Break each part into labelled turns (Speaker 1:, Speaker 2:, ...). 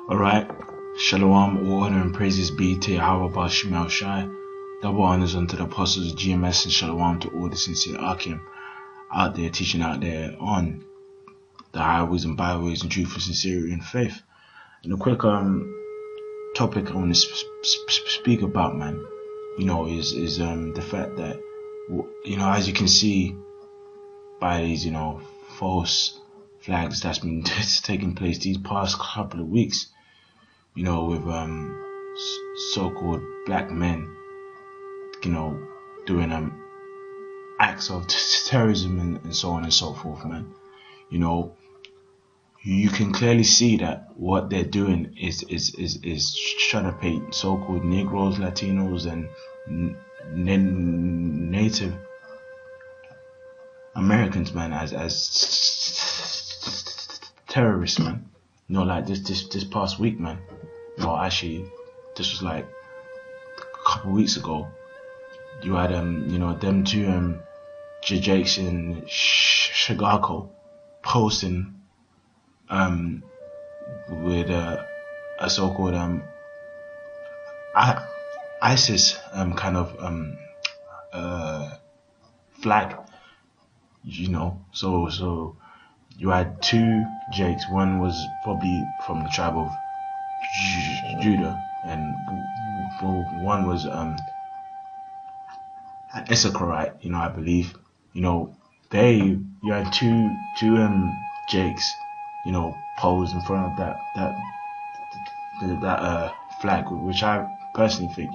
Speaker 1: Alright, Shalom, all honor and praises be to Yahweh Bashim Shai. Double honors unto the apostles of GMS and Shalom to all the sincere Akim out there teaching out there on the highways and byways and truth and sincerity and faith. And a quick topic I want to speak about, man, is the fact that, as you can see by these, false flags that's been taking place these past couple of weeks, with so-called black men, doing acts of terrorism and so on and so forth, man. You can clearly see that what they're doing is trying to paint so-called Negroes, Latinos, and Native Americans, man, as terrorists, man. Like this past week, man. Actually, this was like a couple of weeks ago. You had them two Jakes in Chicago posting with a so-called ISIS kind of flag, so you had two Jakes. One was probably from the tribe of Judah, and one was Issacharite, I believe. You had two Jakes, posed in front of that flag, which I personally think,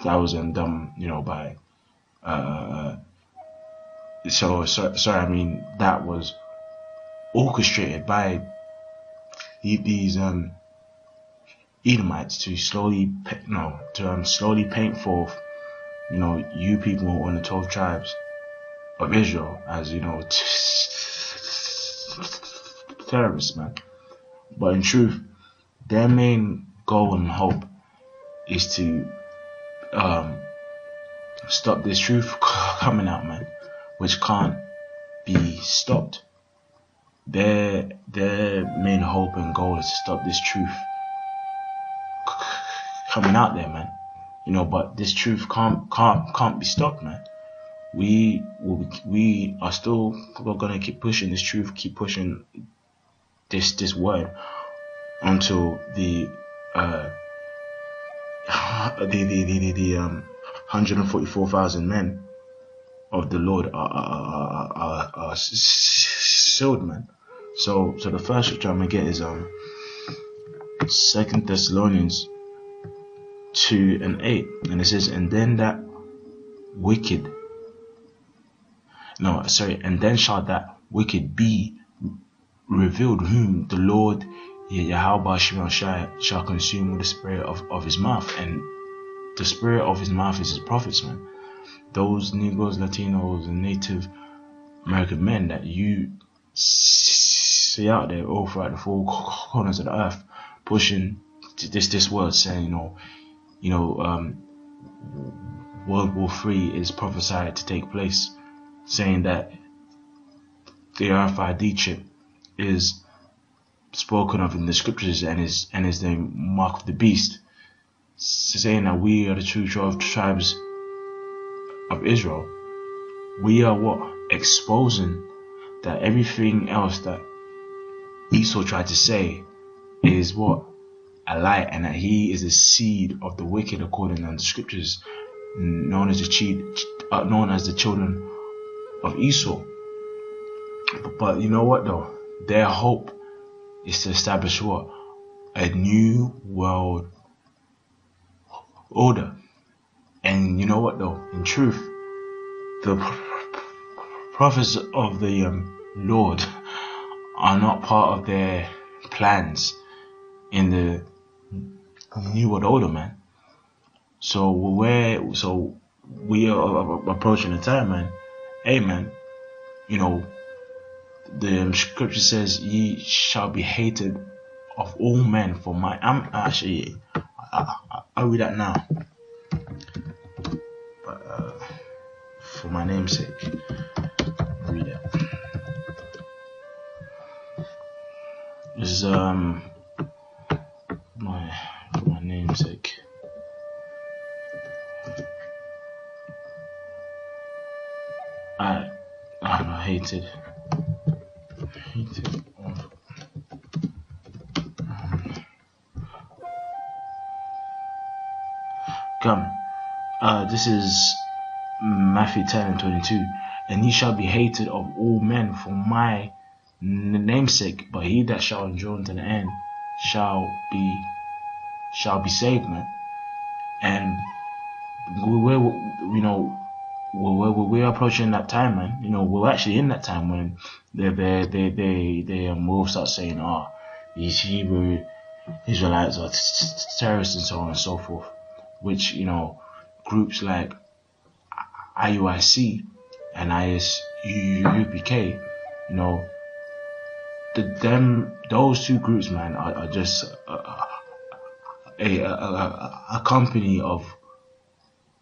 Speaker 1: that was done, by that was orchestrated by these Edomites to slowly paint forth, you people on the 12 tribes of Israel as, terrorists, man. But in truth, their main goal and hope is to stop this truth coming out, man, which can't be stopped. Their main hope and goal is to stop this truth coming out there, man. But this truth can't be stopped, man. We are still gonna keep pushing this truth, keep pushing this word until the 144,000 men of the Lord are sealed, man. So the first scripture I'm gonna get is 2 Thessalonians 2:8, and it says, and then shall that wicked be revealed, whom the Lord Yahweh shall consume with the spirit of his mouth. And the spirit of his mouth is his prophets, man. Those Negroes, Latinos, and Native American men that you see out there all throughout the four corners of the earth, pushing this word, saying, World War III is prophesied to take place, saying that the RFID chip is spoken of in the scriptures and is the mark of the beast, saying that we are the true 12 tribes of Israel. We are exposing that everything else that Esau tried to say is a lie, and that he is the seed of the wicked according to the scriptures, known as the children of Esau. But you know what though? Their hope is to establish a new world order. And you know what though? In truth, the prophets of the Lord are not part of their plans in the new world order, man. So we are approaching a time, man. Hey, man, the scripture says, ye shall be hated of all men for my. I'll read that now. But for my name's sake, read it. This is my namesake. I don't know, hated of come. This is Matthew 10:22, and he shall be hated of all men for my namesake, but he that shall endure unto the end shall be saved, man. And we're approaching that time, man. You know, we're actually in that time when they will start saying, these Hebrew Israelites are terrorists and so on and so forth, which, you know, groups like IUIC and ISUPK, you know, those two groups, man, are just a company of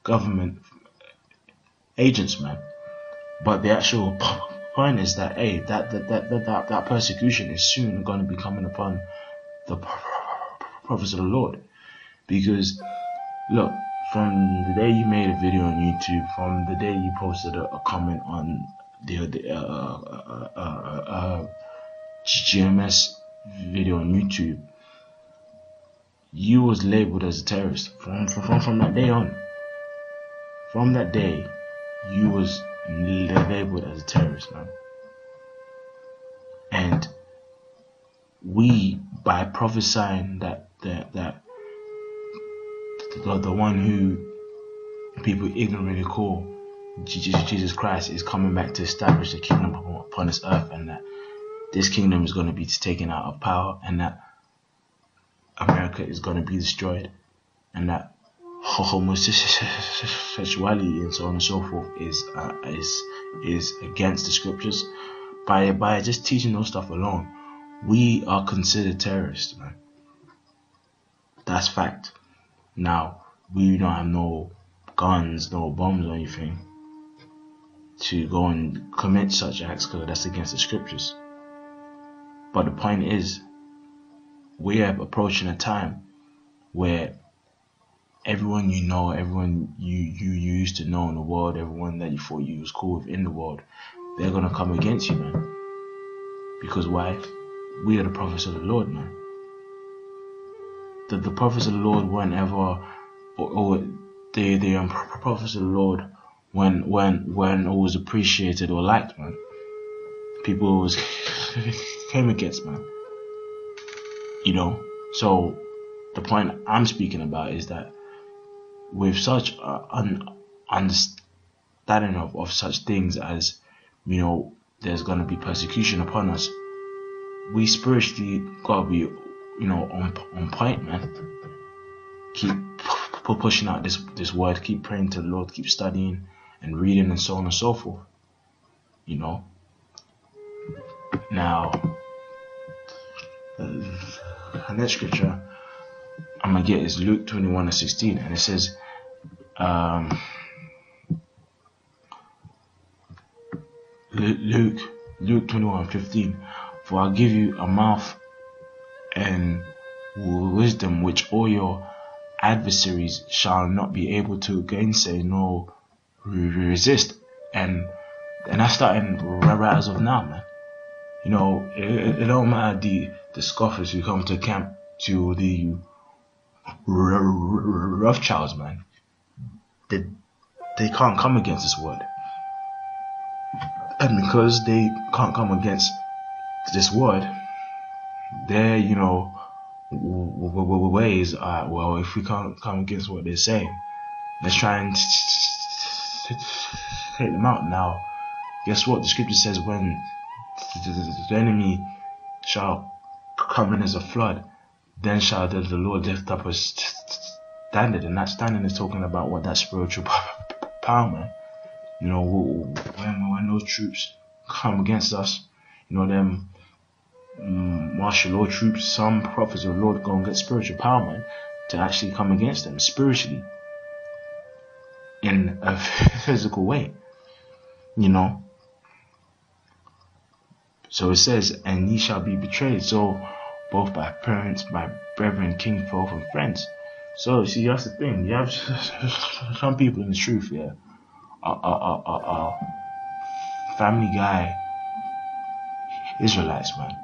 Speaker 1: government agents, man. But the actual point is that, hey, that persecution is soon going to be coming upon the prophets of the Lord. Because, look, from the day you made a video on YouTube, from the day you posted a comment on the GMS video on YouTube, you was labeled as a terrorist from that day on. From that day, you was labeled as a terrorist, man. And we, by prophesying that the one who people ignorantly call Jesus Christ is coming back to establish the kingdom upon this earth, and that this kingdom is going to be taken out of power, and that America is going to be destroyed, and that homosexuality and so on and so forth is against the scriptures. By just teaching those stuff alone, we are considered terrorists, man. That's fact. Now, we don't have no guns, no bombs or anything to go and commit such acts, because that's against the scriptures. But the point is, we are approaching a time where everyone you know, everyone you used to know in the world, everyone that you thought you was cool with in the world, they're going to come against you, man. Because why? We are the prophets of the Lord, man. The prophets of the Lord weren't ever, or the prophets of the Lord when it was appreciated or liked, man. People always came against, man. You know, so the point I'm speaking about is that with such understanding of such things as, you know, there's going to be persecution upon us, we spiritually gotta be, you know, on point, man. Keep pushing out this word, keep praying to the Lord, keep studying and reading and so on and so forth, you know. Now, the next scripture I'm gonna get is Luke 21:16, and it says, Luke 21:15, for I'll give you a mouth and wisdom which all your adversaries shall not be able to gainsay nor resist. And that's starting right as of now, man. You know, it don't matter the scoffers who come to camp, to the Rothschilds, man. They can't come against this word. And because they can't come against this word, their, you know, ways are, well, if we can't come against what they're saying, let's try and take them out. Now, guess what? The scripture says, when the enemy shall come in as a flood, then shall the Lord lift up a standard. And that standard is talking about what? That spiritual power, man. You know, when those troops come against us, you know, them martial law troops, some prophets of the Lord go and get spiritual power, man, to actually come against them spiritually in a physical way, you know. So it says, and ye shall be betrayed. So both by parents, by brethren, kinfolk, and friends. So, see, that's the thing. You have some people in the truth, yeah, Family Guy Israelites, man.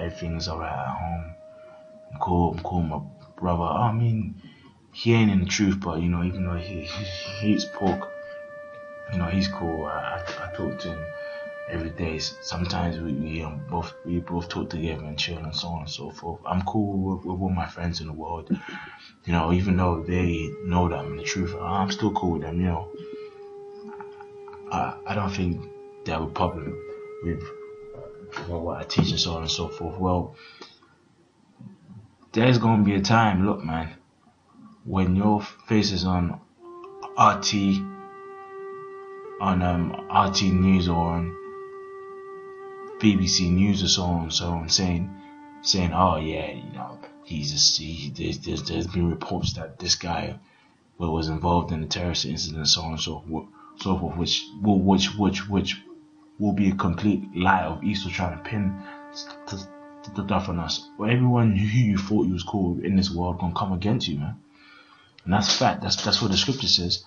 Speaker 1: Everything's alright at home. I'm cool with my brother. I mean, he ain't in the truth, but even though he eats pork, he's cool. I talk to him every day. Sometimes we both talk together and chill and so on and so forth. I'm cool with all my friends in the world. Even though they know that I'm in the truth, I'm still cool with them. I don't think they have a problem with what I teach and so on and so forth. Well, there's gonna be a time, look, man, when your face is on RT News or on BBC News or so on, saying, oh yeah, there's been reports that this guy was involved in a terrorist incident and so on and so forth, which will be a complete lie of Esau trying to pin the stuff on us. Well, everyone who you thought you was cool in this world gonna come against you, man. And that's fact. That's what the scripture says.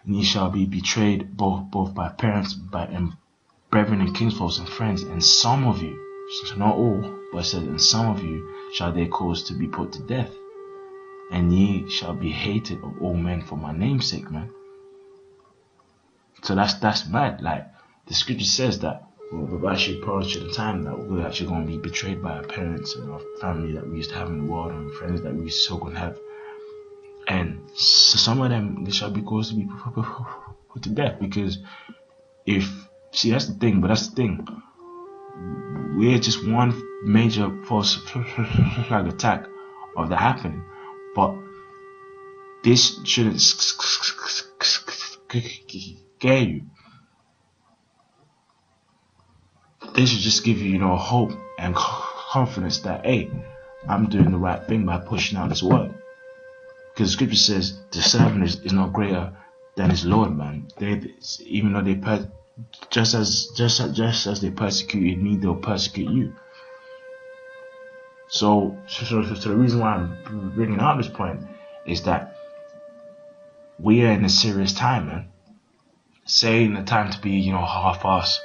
Speaker 1: And ye shall be betrayed both by parents, and brethren and kinsfolks and friends, and some of you, so not all, but it says, and some of you shall they cause to be put to death, and ye shall be hated of all men for my name's sake, man. So that's mad. Like, the scripture says that we're actually approaching the time that we're actually going to be betrayed by our parents and our family that we used to have in the world, and friends that we still going to have. And so some of them, they shall be caused to be put to death, because that's the thing, we're just one major false flag attack of that happening. But this shouldn't scare you. This should just give you, hope and confidence that, hey, I'm doing the right thing by pushing out this word. Because the scripture says the servant is not greater than his Lord, man. Even though just as they persecuted me, they'll persecute you. So the reason why I'm bringing out this point is that we are in a serious time, man. Saying a time to be, half-assed,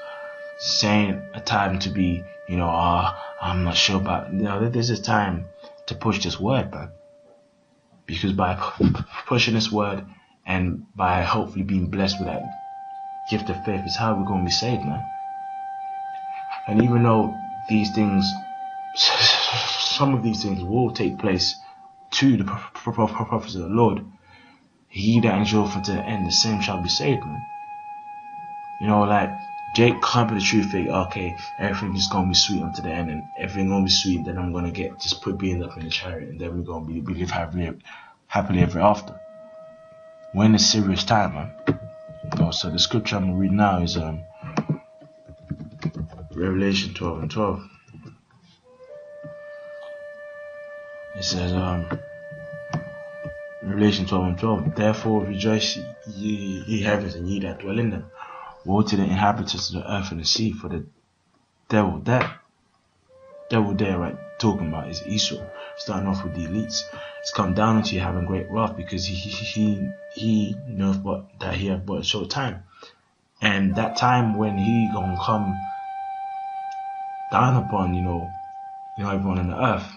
Speaker 1: saying a time to be, I'm not sure about. There's a time to push this word, man. Because by pushing this word and by hopefully being blessed with that gift of faith is how we're going to be saved, man. And even though these things, some of these things will take place to the prophets of the Lord, he that endureth unto the end, the same shall be saved, man. Like Jake can't be the truth, think, okay, everything is gonna be sweet unto the end, and everything gonna be sweet, then I'm gonna put being up in the chariot, and then we're gonna live happily ever after. We're in a serious time, man. So the scripture I'm gonna read now is Revelation 12:12. It says Revelation 12:12. Therefore rejoice ye heavens, and ye that dwell in them. Woe to the inhabitants of the earth and the sea, for the devil there, right, talking about is Esau, starting off with the elites. It's come down unto you having great wrath, because he knows that he have but a short time, and that time when he gonna come down upon everyone on the earth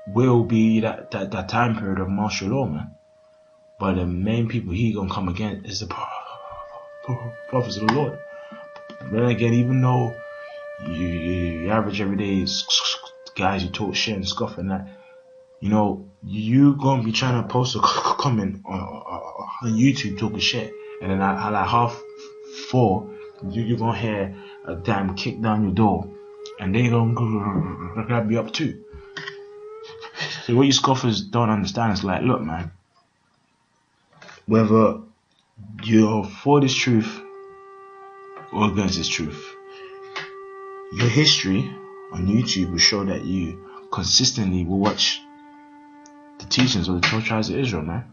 Speaker 1: will be that time period of martial law, man. But the main people he gonna come against is the prophets of the Lord. Then again, even though you average everyday guys who talk shit and scoff and that, you gonna be trying to post a comment on YouTube talking shit, and then at like 4:30, you gonna hear a damn kick down your door, and they gonna grab you up too. So what you scoffers don't understand is like, look, man, whether you're for this truth or against this truth, your history on YouTube will show that you consistently will watch the teachings of the 12 tribes of Israel, man.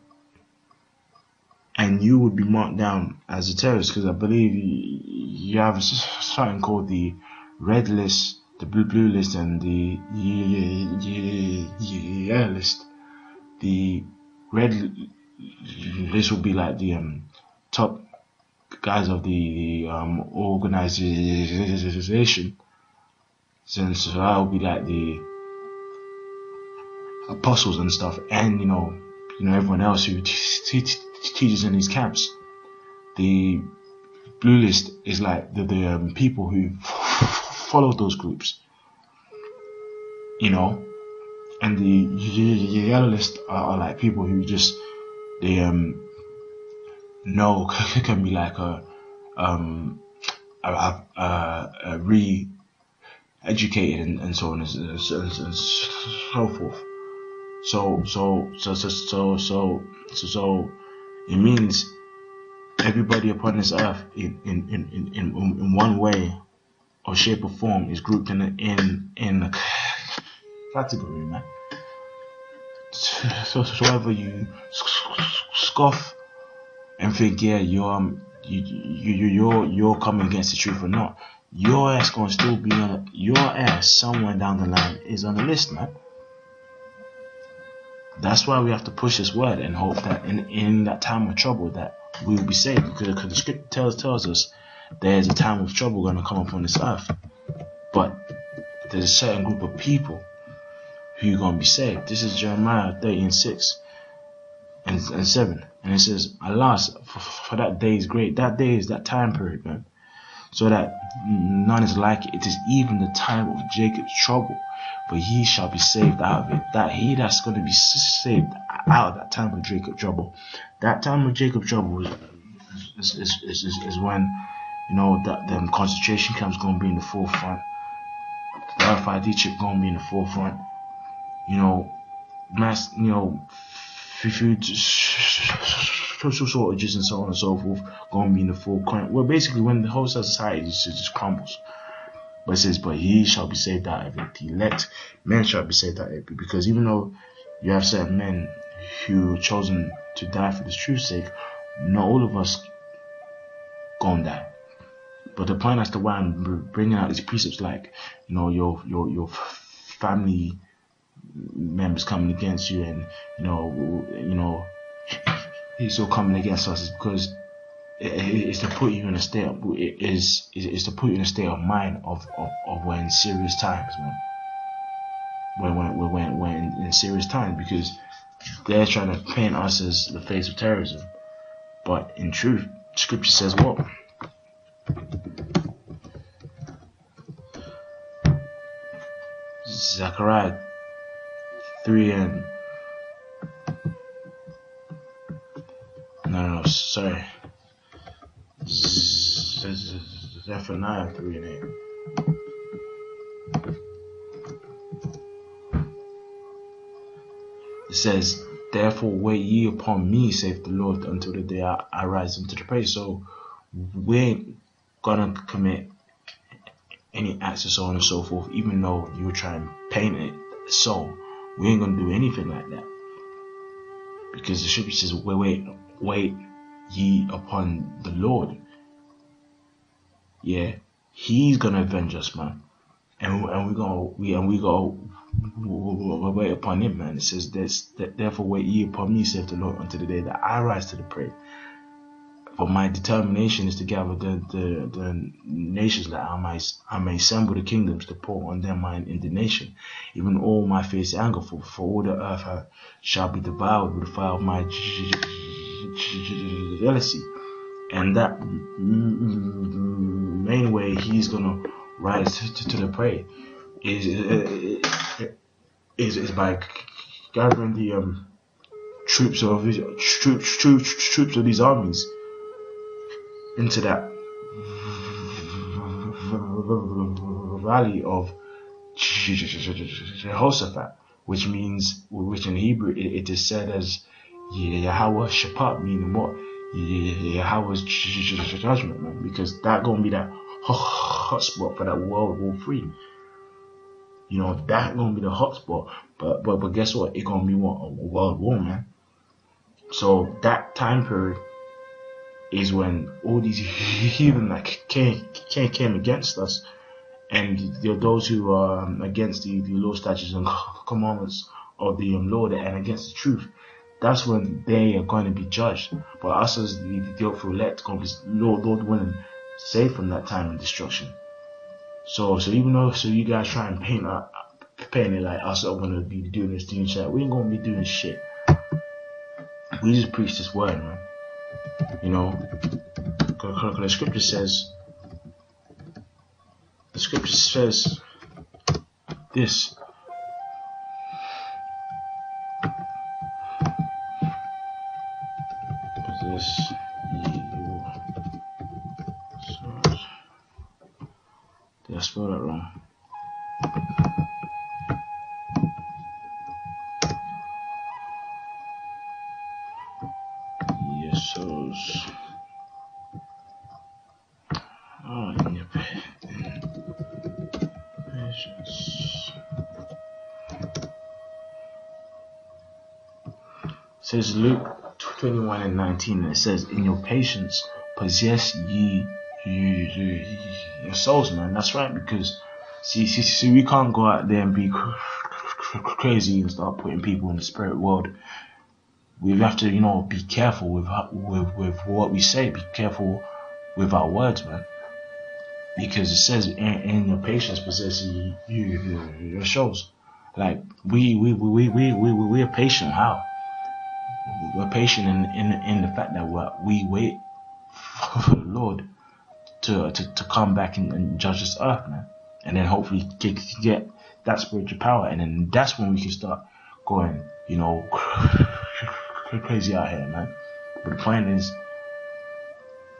Speaker 1: And and you would be marked down as a terrorist, because I believe you have something called the red list, the blue list, and the yellow list. The red list will be like the top guys of the organization. So that will be like the apostles and stuff, and you know everyone else who teaches in these camps. The blue list is like the people who follow those groups, and the yellow list are like people who just know can be like a re-educated and so on and so forth. So it means everybody upon this earth in one way or shape or form is grouped in a category, man. So whether you scoff and think, yeah, you're coming against the truth or not, your ass gonna still be on your ass somewhere down the line is on the list, man. That's why we have to push this word and hope that in that time of trouble that we will be saved, because the scripture tells us there's a time of trouble going to come upon this earth, but there's a certain group of people who are going to be saved. This is Jeremiah 30:6 and 7, and it says, "Alas, for that day is great." That day is that time period, man, so that none is like it. It is even the time of Jacob's trouble, but he shall be saved out of it. That he that's going to be saved out of that time of Jacob's trouble. That time of Jacob's trouble is when that them concentration camps going to be in the forefront. The RFID chip going to be in the forefront. Mass, food shortages and so on and so forth going to be in the forefront. Well, basically, when the whole society just crumbles. But it says, but he shall be saved out of it. The elect men shall be saved out of it. Because even though you have certain men who chosen to die for the truth's sake, not all of us gonna die. But the point as to why I'm bringing out these precepts, like your family members coming against you, and he's still coming against us, is because it's to put you in a state of, is to put you in a state of mind of we're in serious times, man. We're in serious times, because they're trying to paint us as the face of terrorism, but in truth, Scripture says what? Zechariah 3 and sorry. Zephaniah 3 and 8. It says, "Therefore wait ye upon me, saith the Lord, until the day I rise unto the praise." So we ain't gonna commit any acts and so on and so forth, even though you were trying to paint it so. We ain't gonna do anything like that, because the scripture says, wait ye upon the Lord. Yeah, he's gonna avenge us, man, and we go wait upon him, man. It says, "Therefore wait ye upon me, saith the Lord, until the day that I rise to the praise. For my determination is to gather the nations, that I may assemble the kingdoms, to pour on them mine indignation, even all my fierce anger, for all the earth shall be devoured with the fire of my jealousy." And that main way he's gonna rise to the prey is by gathering the troops of these armies into that valley of Jehoshaphat, which in Hebrew it is said as Yahweh Shaphat, meaning what? Yahweh's judgment, man, because that gonna be that hot spot for that World War III. That gonna be the hot spot, but guess what? It gonna be what? A world war, man. So that time period is when all these heathen that came against us, and those who are against the law, statutes, and commandments of the Lord, and against the truth. That's when they are going to be judged. But us as the hopeful elect, going to be Lord willing, saved from that time of destruction. So even though you guys try and paint it like us are going to be doing this thing, we ain't going to be doing shit. We just preach this word, man. You know, because the scripture says this. Did I spell that wrong? Yes, in your patience. It says Luke 21:19, and it says, "In your patience possess ye your souls," man. That's right, because see, we can't go out there and be crazy and start putting people in the spirit world. We have to, be careful with what we say. Be careful with our words, man. Because it says, "In your patience possess ye your souls." Like we are patient. How? We're patient in the fact that we wait for the Lord to come back and judge this earth, man, and then hopefully get that spiritual power, and then that's when we can start going, crazy out here, man. But the point is,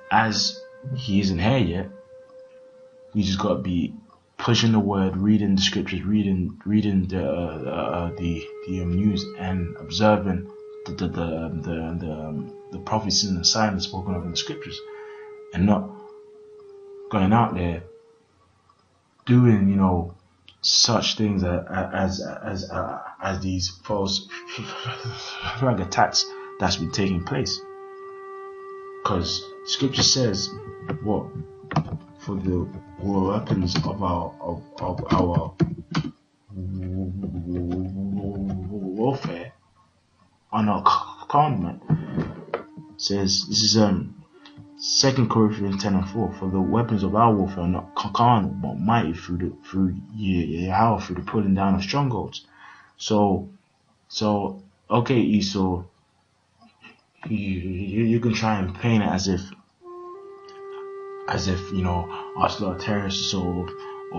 Speaker 1: as he isn't here yet, we just gotta be pushing the word, reading the scriptures, reading the news, and observing the prophecies and the signs spoken of in the scriptures, and not going out there doing such things as these false flag attacks that's been taking place. Because scripture says what? For the weapons of our warfare are not carnal. Says this is 2 Corinthians 10:4. For the weapons of our warfare are not carnal, but mighty through Yahweh, through the pulling down of strongholds. So okay, Esau, you can try and paint it as if us lot terrorists, or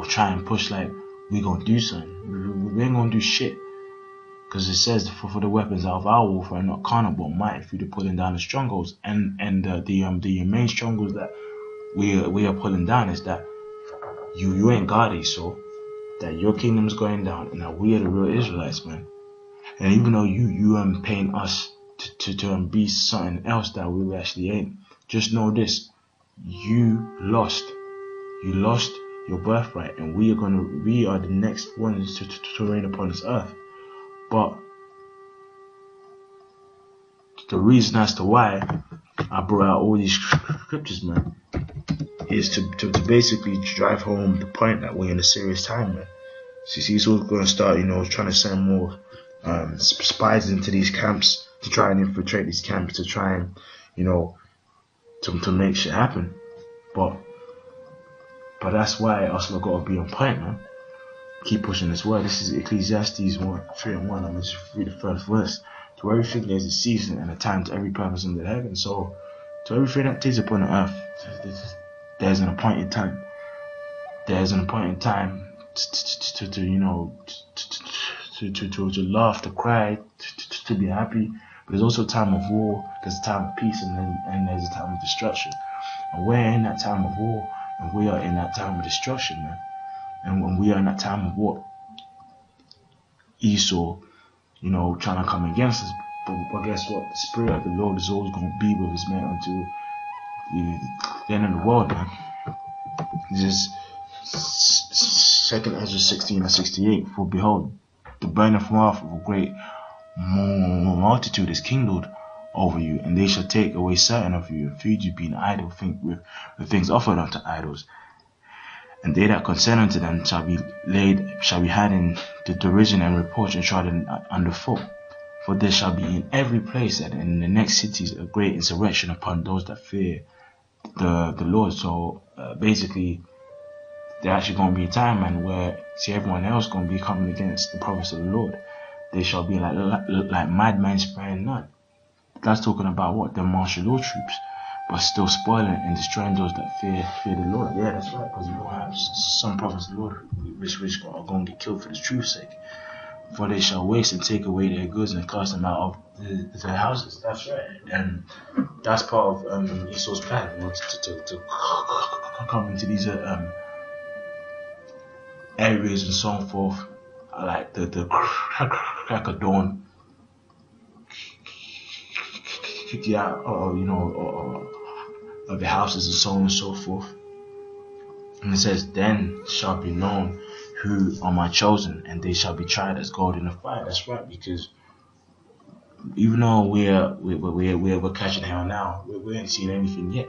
Speaker 1: try and push like we gonna do something. We ain't gonna do shit. Because it says for the weapons of our warfare are not carnal, but mighty through the pulling down of strongholds, and the main strongholds that we are pulling down is that you ain't God, Esau, that your kingdom's going down, and that we are the real Israelites, man. And even though you paint us to be something else that we actually ain't, just know this: you lost your birthright, and we are the next ones to reign upon this earth. But the reason as to why I brought out all these scriptures, man, is to basically drive home the point that we're in a serious time, man. See, he's also going to start, trying to send more spies into these camps to try and infiltrate these camps, to try and, to make shit happen. But that's why us lot got to be on point, man. Keep pushing this word. This is Ecclesiastes 3:1. I'm going to read the first verse. To everything there's a season and a time to every purpose under heaven. So to everything that takes upon the earth, there's an appointed time. There's an appointed time to laugh, to cry, to be happy. But there's also a time of war. There's a time of peace, and there's a time of destruction. And we're in that time of war, and we are in that time of destruction, man. And when we are in that time of what? Esau, trying to come against us. But guess what? The Spirit of the Lord is always going to be with his man until the end of the world, man. This is 2 Ezra 16:68. For behold, the burning wrath of a great multitude is kindled over you, and they shall take away certain of you, and feed you, being idle, with things offered unto idols. And they that consent unto them shall be had in the derision and reproach and trodden underfoot. For there shall be in every place and in the next cities a great insurrection upon those that fear the Lord. So basically, there's actually going to be a time, man, where everyone else going to be coming against the prophets of the Lord. They shall be like madmen spraying none. That's talking about what? The martial law troops, but still spoiling and destroying those that fear the Lord. Yeah, that's right, because you don't have some prophets of the Lord which are going to get killed for the truth's sake. For they shall waste and take away their goods and cast them out of their houses. That's right. And that's part of Esau's plan, to come into these areas and so forth, like the crack of dawn. Kick you out, or of the houses and so on and so forth. And it says, then shall be known who are my chosen, and they shall be tried as gold in the fire. That's right, because even though we're catching hell now, we ain't seen anything yet.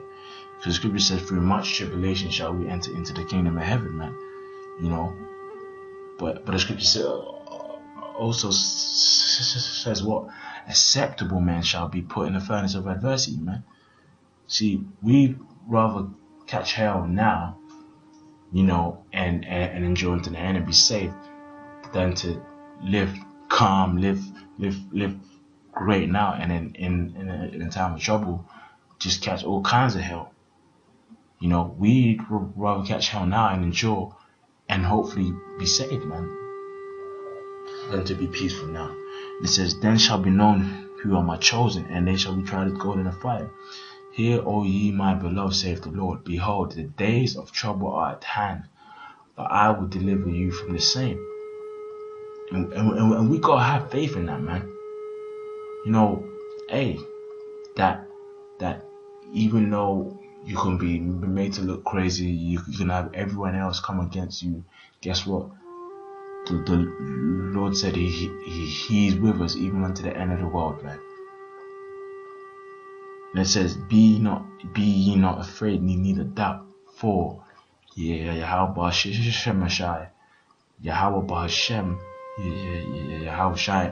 Speaker 1: Because the scripture says, through much tribulation shall we enter into the kingdom of heaven, man. But the scripture also says what? Acceptable men shall be put in the furnace of adversity, man. See, we'd rather catch hell now, and endure unto the end and be saved, than to live calm, live great now, and then in a time of trouble, just catch all kinds of hell. We'd rather catch hell now and endure and hopefully be saved, man, than to be peaceful now. It says, then shall be known who are my chosen, and they shall be tried as gold in the fire. Hear, O ye my beloved, saith the Lord, behold, the days of trouble are at hand, but I will deliver you from the same. And we gotta have faith in that, man. That even though you can be made to look crazy, you can have everyone else come against you, guess what? The Lord said He's with us even unto the end of the world, man. And it says, be ye not afraid, neither doubt, for Yahweh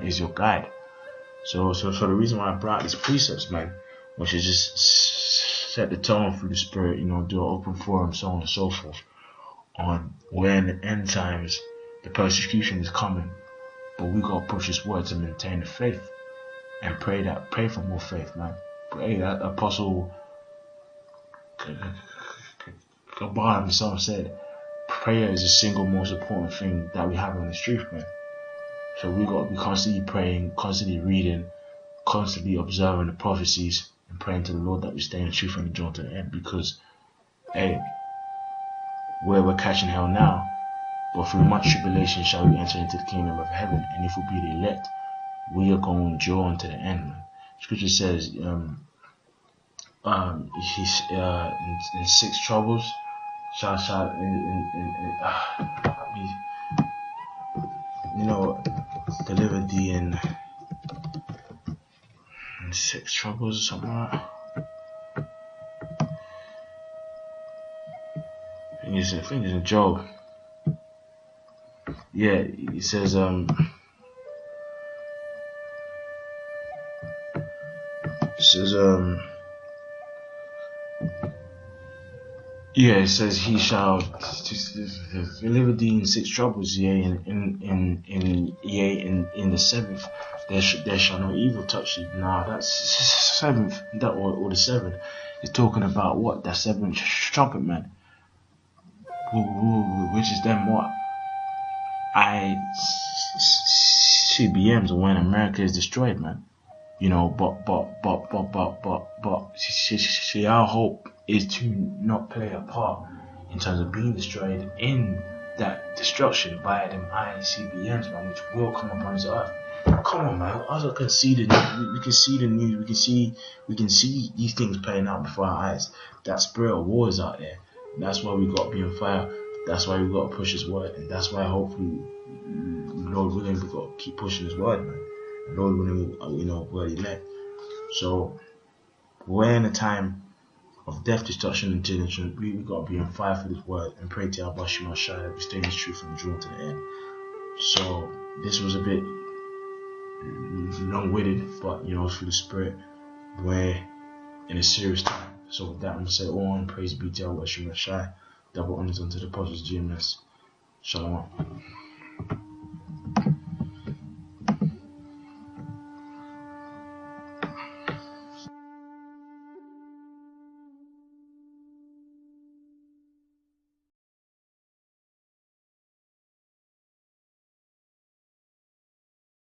Speaker 1: is your guide. So the reason why I brought these precepts, man, which is just set the tone through the Spirit, do an open forum, so on and so forth, on when the end times, the persecution is coming, but we gotta push this word to maintain the faith and pray for more faith, man. Pray that Apostle Kabbalah himself said, prayer is the single most important thing that we have on this truth, man. So we gotta be constantly praying, constantly reading, constantly observing the prophecies, and praying to the Lord that we stay in the truth and endure to the end. Because, we're catching hell now, but through much tribulation shall we enter into the kingdom of heaven. And if we be the elect, we are going to endure unto the end, man. Scripture says, in 6 troubles shall deliver thee in 6 troubles or something like that. I think it's in Job. Yeah, it says it says he shall deliver thee in 6 troubles, in the 7th there shall no evil touch thee. Now that's 7th, or the 7th is talking about what? That 7th trumpet, man, which is then what? CBMs, or when America is destroyed, man. But our hope is to not play a part in terms of being destroyed in that destruction by them ICBMs, man, which will come upon this earth. Come on, man. Also can see the news. We can see the news. We can see these things playing out before our eyes. That spirit of war is out there. That's why we got to be on fire. That's why we got to push His word, and that's why hopefully, Lord willing, we got to keep pushing His word, man. Lord willing, we're elect. So we're in a time of death, destruction, and tension. We got to be on fire for this word and pray to our Bashima Shai that we stay in His truth and draw to the end. So this was a bit long-winded, but you know, through the Spirit, we're in a serious time. So with that, I'm going to say all and praise be to our Bashima Shai. Double honors unto the apostles GMS. Shalom.